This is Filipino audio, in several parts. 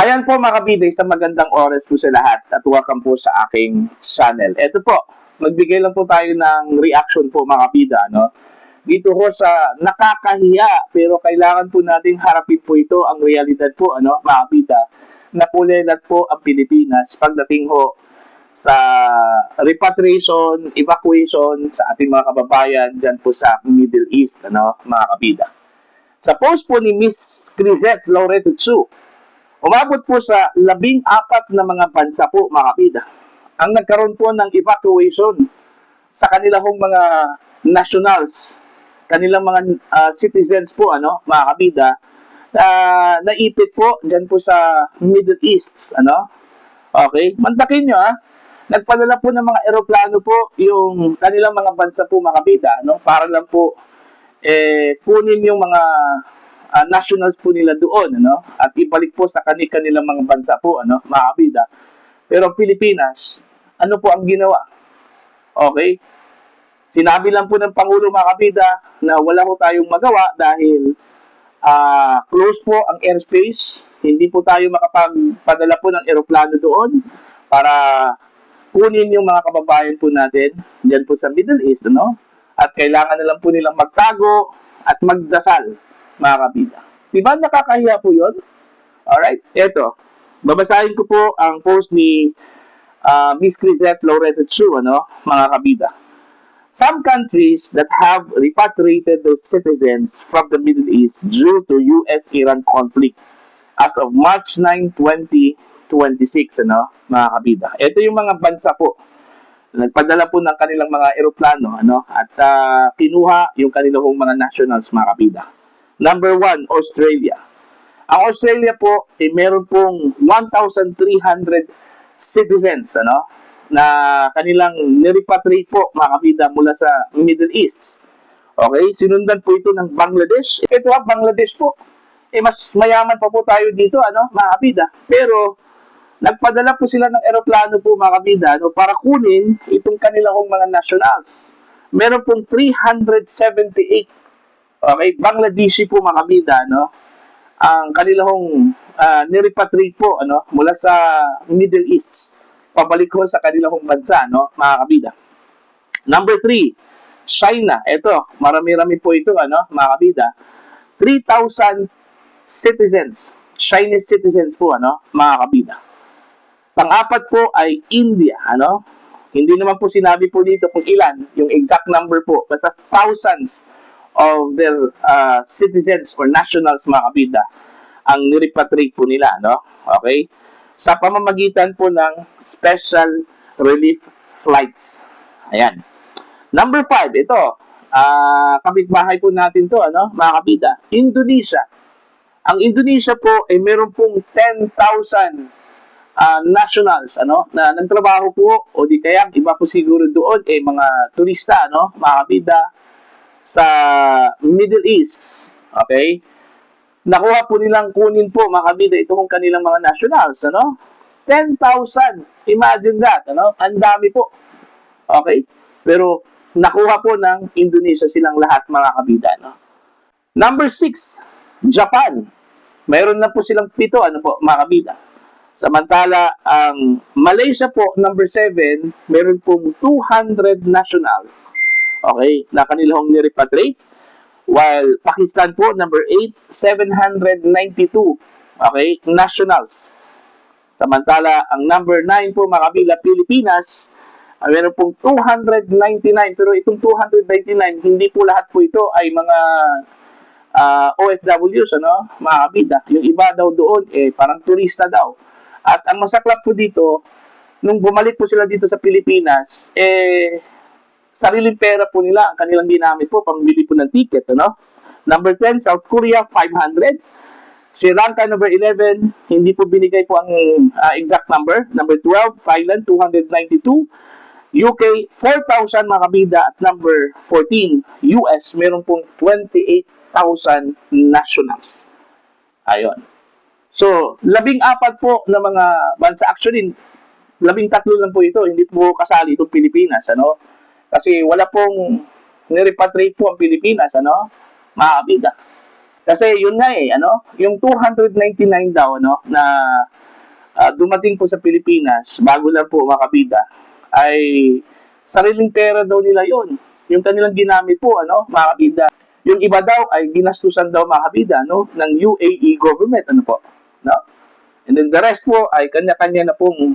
Ayan po mga kabida, sa magandang oras po sa lahat at welcome po sa aking channel. Ito po, magbigay lang po tayo ng reaction po mga kabida, no? Dito po sa nakakahiya pero kailangan po nating harapin po ito ang realidad po, ano, mga kabida, na pulilat po ang Pilipinas pagdating ho sa repatriation, evacuation sa ating mga kababayan dyan po sa Middle East, ano, mga kabida. Sa post po ni Miss Crisette Loreto Chu, umabot po sa 14 na mga bansa po, mga kabida, ang nagkaroon po ng evacuation sa kanilang mga nationals, kanilang mga citizens po, ano, mga kabida, naipit po dyan po sa Middle East, ano. Okay, mantakin nyo nagpadala po ng mga eroplano po yung kanilang mga bansa po, mga kabida, ano, para lang po kunin yung mga nationals po nila doon, ano, at ibalik po sa kanilang mga bansa po, ano, mga kabida. Pero Pilipinas, ano po ang ginawa? Okay? Sinabi lang po ng Pangulo, mga kabida, na wala po tayong magawa dahil close po ang airspace, hindi po tayo makapagpadala po ng eroplano doon para kunin yung mga kababayan po natin diyan po sa Middle East, ano? At kailangan na lang po nilang magtago at magdasal, mga kabida. Diba nakakahiya po yun? Alright, eto. Babasahin ko po ang post ni Miss Crisette Loreto Chu, ano, mga kabida. Some countries that have repatriated their citizens from the Middle East due to US-Iran conflict as of March 9, 2026, ano, mga kabida. Ito yung mga bansa po. Nagpadala po ng kanilang mga eroplano, ano, at kinuha yung kanilang mga nationals, mga kabida. Number 1, Australia. Ang Australia po, meron pong 1,300 citizens, ano, na kanilang nirepatriate po, mga kabida, mula sa Middle East. Okay? Sinundan po ito ng Bangladesh. Ito Bangladesh po. Mas mayaman pa po tayo dito, ano, mga kabida. Pero, nagpadala po sila ng eroplano po, mga kabida, no, para kunin itong kanilang mga nationals. Meron pong 378, okay, Bangladeshi po, mga kabida, no, ang kanilang nirepatriate po, ano, mula sa Middle East, pabalik ko sa kanilang bansa, no, mga kabida. Number 3, China. Ito, marami-rami po ito, ano, mga kabida. 3,000 citizens, Chinese citizens po, ano, mga kabida. Pang-apat po ay India, ano? Hindi naman po sinabi po dito kung ilan, yung exact number po. Basta thousands of their citizens or nationals, mga kabida, ang nirepatriate po nila, no? Okay? Sa pamamagitan po ng special relief flights. Ayan. Number 5, ito. Kapitbahay po natin to, ano, mga kabida. Indonesia. Ang Indonesia po ay meron pong 10,000 nationals, ano, na nagtrabaho po o di kaya iba po siguro doon mga turista, ano, mga kabida, sa Middle East. Okay? Nakuha po nilang kunin po, mga kabida, itong kanilang mga nationals, ano? 10,000. Imagine that, ano? Ang dami po. Okay? Pero nakuha po ng Indonesia silang lahat, mga kabida, no? Number 6, Japan. Mayroon na po silang 7, ano po, mga kabida. Samantala, ang Malaysia po, number 7, meron pong 200 nationals. Okay? Na kanilang nirepatriate. While Pakistan po, number 8, 792. Okay? Nationals. Samantala, ang number 9 po, mga kabila, Pilipinas, meron pong 299. Pero itong 299, hindi po lahat po ito ay mga OFWs, ano, mga kabida. Yung iba daw doon, parang turista daw. At ang masaklap po dito, nung bumalik po sila dito sa Pilipinas, sariling pera po nila ang kanilang ginamit po, pambili po ng ticket, ano? Number 10, South Korea, 500. Sri Lanka, number 11, hindi po binigay po ang exact number. Number 12, Thailand, 292. UK, 4,000, mga kabida. At number 14, US, meron pong 28,000 nationals. Ayon. So, 14 po na mga bansa. Actually, 13 lang po ito. Hindi po kasali itong Pilipinas, ano? Kasi wala pong nirepatriate po ang Pilipinas, ano? Mga kabida. Kasi yun nga yung 299 daw, na dumating po sa Pilipinas, bago lang po mga kabida, ay sariling pera daw nila yon. Yung kanilang ginamit po, mga kabida. Yung iba daw ay ginastusan daw mga kabida, ng UAE government, no? And then the rest po ay kanya-kanya na pong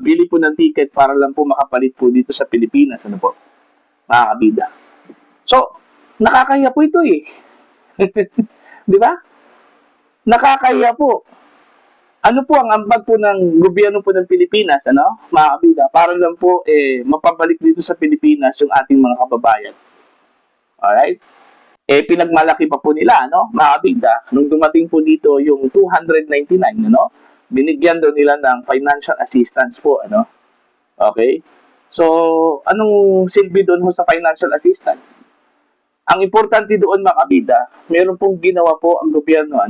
bili po ng ticket para lang po makapalit po dito sa Pilipinas, mga kabida. So, nakakahiya po ito eh. Di ba? Nakakahiya po. Ano po ang ambag po ng gobyerno po ng Pilipinas, mga kabida, para lang po mapabalik dito sa Pilipinas yung ating mga kababayan. Alright? Pinagmalaki pa po nila, mga kabida, nung dumating po dito yung 299, binigyan daw nila ng financial assistance po, Okay? So, anong silbi doon ho sa financial assistance? Ang importante doon mga kabida, meron pong ginawa po ang gobyerno,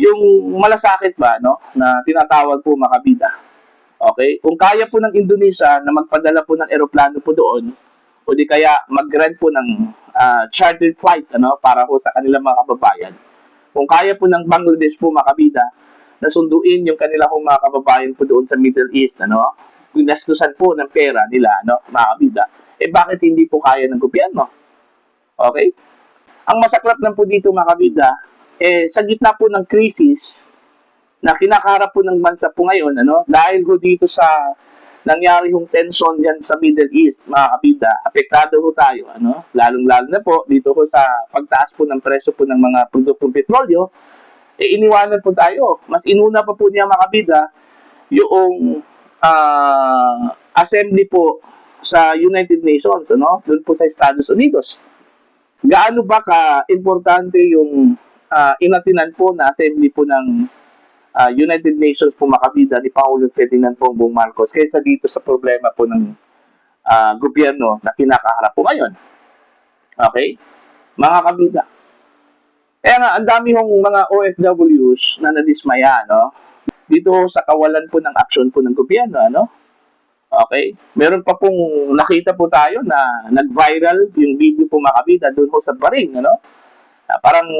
yung malasakit ba, na tinatawag po mga kabida. Okay? Kung kaya po ng Indonesia na magpadala po ng eroplano po doon, o di kaya mag-rent po ng chartered flight, para po sa kanilang mga kababayan. Kung kaya po ng Bangladesh po mga kabida, na sunduin yung kanilang mga kababayan po doon sa Middle East, ginastusan po ng pera nila, mga kabida, bakit hindi po kaya ng gobyerno? Okay? Ang masaklap lang po dito mga kabida, sa gitna po ng krisis na kinakaharap po ng bansa po ngayon, dahil po dito sa nangyari yung tension dyan sa Middle East, mga kabida, apektado po tayo, lalong-lalo na po dito po sa pagtaas po ng presyo po ng mga produktong petrolyo, iniwanan po tayo. Mas inuna pa po niya mga kabida yung assembly po sa United Nations, doon po sa Estados Unidos. Gaano ba ka-importante yung inatinan po na assembly po ng United Nations po mga kabida ni Pangulong Ferdinand Bongbong Marcos kaysa dito sa problema po ng gobyerno na kinakaharap po ngayon. Okay? Mga kabida. Kaya nga, ang dami hong mga OFWs na nadismaya, dito sa kawalan po ng aksyon po ng gobyerno, Okay? Meron pa pong nakita po tayo na nag-viral yung video po mga kabida doon po sa Baring, parang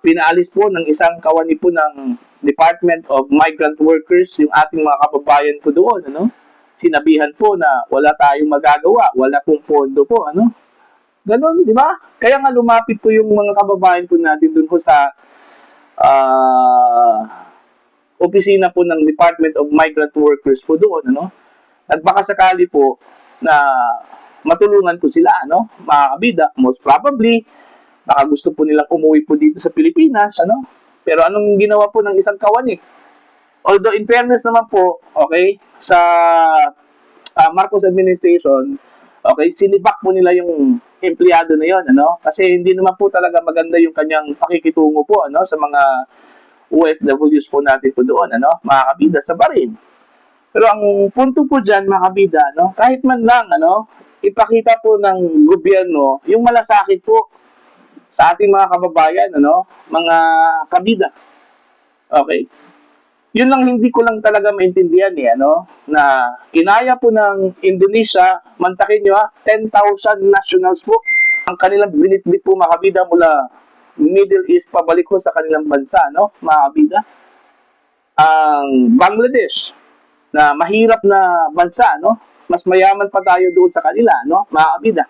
pinaalis po ng isang kawani po ng Department of Migrant Workers yung ating mga kababayan po doon, Sinabihan po na wala tayong magagawa, wala pong pondo po, Ganon, di ba? Kaya nga lumapit po yung mga kababayan po natin doon po sa opisina po ng Department of Migrant Workers po doon, At baka sakali po na matulungan po sila, mga kabida, most probably, baka gusto po nilang umuwi po dito sa Pilipinas, Pero anong ginawa po ng isang kawani? Although in fairness naman po, okay, sa Marcos administration, okay, sinibak po nila yung empleyado na yon, Kasi hindi naman po talaga maganda yung kanyang pakikitungo po, sa mga OFWs po natin po doon, mga kabida sa Barin. Pero ang punto po dyan, mga kabida, kahit man lang, ipakita po ng gobyerno yung malasakit po sa ating mga kababayan, mga kabida. Okay? Yun lang hindi ko lang talaga maintindihan na kinaya po ng Indonesia, mantakin nyo 10,000 nationals po ang kanilang binitbit po mga kabida mula Middle East pabalik ko sa kanilang bansa, mga kabida. Ang Bangladesh, na mahirap na bansa, mas mayaman pa tayo doon sa kanila, mga kabida.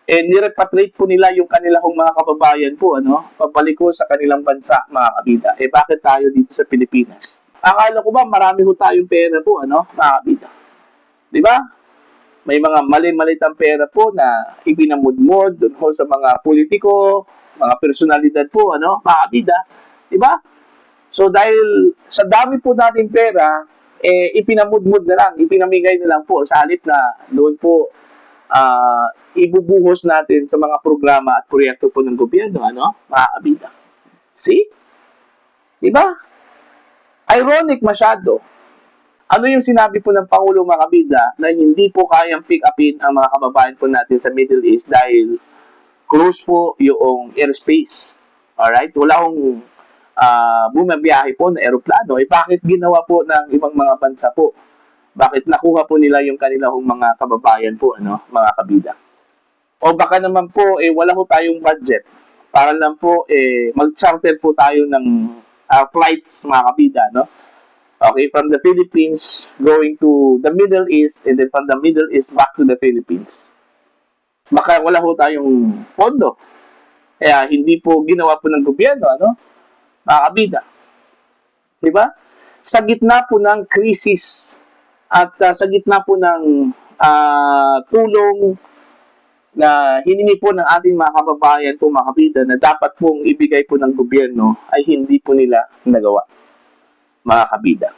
Nirepatriate po nila yung kanilang mga kababayan po, pabalik ko sa kanilang bansa, mga kabida. Bakit tayo dito sa Pilipinas? Akala ko ba marami ho tayong pera po, mga kabida? Di ba? May mga mali-malitang pera po na ibinamudmod doon ho sa mga politiko, mga personalidad po, mga kabida. Di ba? So, dahil sa dami po natin pera, ipinamudmud na lang, ipinamigay na lang po sa halip na doon po ibubuhos natin sa mga programa at proyekto po ng gobyerno, mga kabida. See? Diba? Ironic masyado. Ano yung sinabi po ng Pangulo mga kabida na hindi po kayang pick upin ang mga kababayan po natin sa Middle East dahil close po yung airspace. Alright? Wala akong bumabiyahe po na aeroplano. Bakit ginawa po ng ibang mga bansa po? Bakit nakuha po nila yung kanilang mga kababayan po, mga kabida? O baka naman po, wala ho tayong budget para lang po, mag-charter po tayo ng flights, mga kabida, no? Okay, from the Philippines going to the Middle East and then from the Middle East back to the Philippines. Baka wala ho tayong pondo. Kaya hindi po ginawa po ng gobyerno, ano? Mga kabida. Diba? Sa gitna po ng krisis at sa gitna po ng tulong na hiningi po ng ating mga kababayan po, mga kabida, na dapat pong ibigay po ng gobyerno ay hindi po nila nagawa, mga kabida.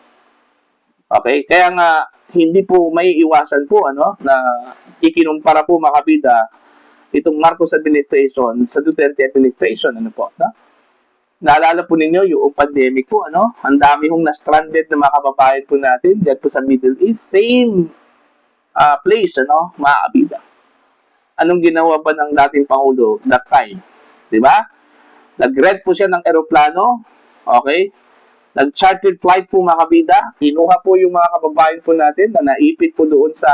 Okay? Kaya nga, hindi po may iwasan po, ano, na ikinumpara po, mga kabida, itong Marcos administration sa Duterte administration, ano po, no? Naalala po ninyo yung pandemic po, ano? Ang dami hong na-stranded na mga kababayan po natin dyan po sa Middle East. Same place, ano, mga kabida. Anong ginawa ba ng dating Pangulo that time? Diba? Nag-rent po siya ng eroplano, okay? Nag-chartered flight po, mga kabida. Kinuha po yung mga kababayan po natin na naipit po doon sa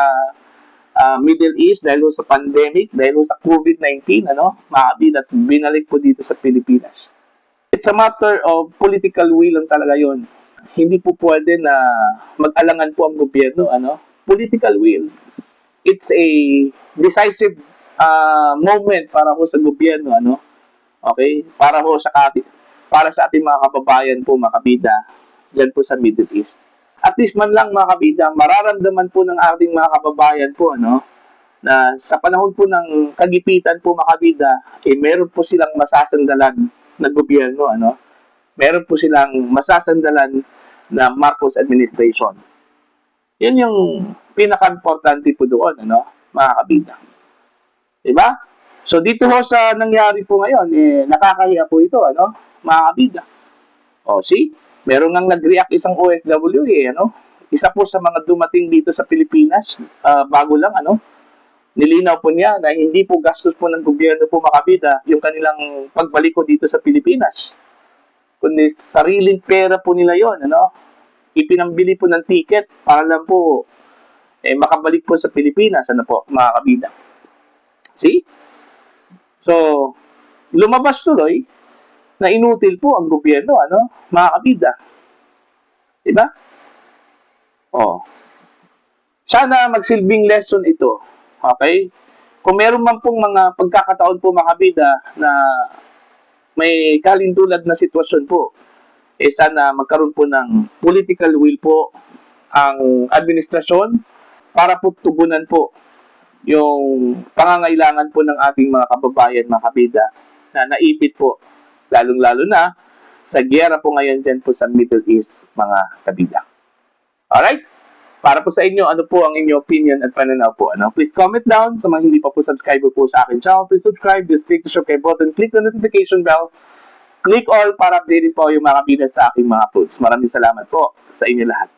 Middle East dahil sa pandemic, dahil sa COVID-19, ano, mga kabida, at binalik po dito sa Pilipinas. It's a matter of political will lang talaga yun. Hindi po pwede na mag-alangan po ang gobyerno, ano? Political will. It's a decisive moment para ho sa gobyerno, ano? Okay? Para sa ating mga kababayan po, mga kabida, dyan po sa Middle East. At least man lang, mga kabida, mararamdaman po ng ating mga kababayan po, ano, na sa panahon po ng kagipitan po, mga kabida, meron po silang masasandalan na gobyerno, ano? Meron po silang masasandalan na Marcos administration. Yan yung pinaka-importante po doon, ano, mga kabida. Diba? So, dito ho sa nangyari po ngayon, nakakahiya po ito, ano, mga kabida. O, see? Meron ngang nag-react isang OFW, ano? Isa po sa mga dumating dito sa Pilipinas, bago lang, ano? Nilinaw po niya na hindi po gastos po ng gobyerno po, mga kabida, yung kanilang pagbalik ko dito sa Pilipinas. Kundi sariling pera po nila yon, ano? Ipinambili po ng ticket para lang po makabalik po sa Pilipinas, ano po, mga kabida. See? So, lumabas tuloy na inutil po ang gobyerno, ano, mga kabida. Diba? Oh. Sana magsilbing lesson ito. Okay? Kung meron man pong mga pagkakataon po, mga kabida, na may kalintulad na sitwasyon po, sana magkaroon po ng political will po ang administrasyon para po tugunan po yung pangangailangan po ng ating mga kababayan, mga kabida, na naipit po, lalong-lalo na sa giyera po ngayon dyan po sa Middle East, mga kabida. Alright? Para po sa inyo, ano po ang inyong opinion at pananaw po, ano? Please comment down. Sa mga hindi pa po subscriber po sa akin channel, please subscribe. Just click the subscribe button, click the notification bell, click all para updated po yung mga kabida sa aking mga uploads. Maraming salamat po sa inyo lahat.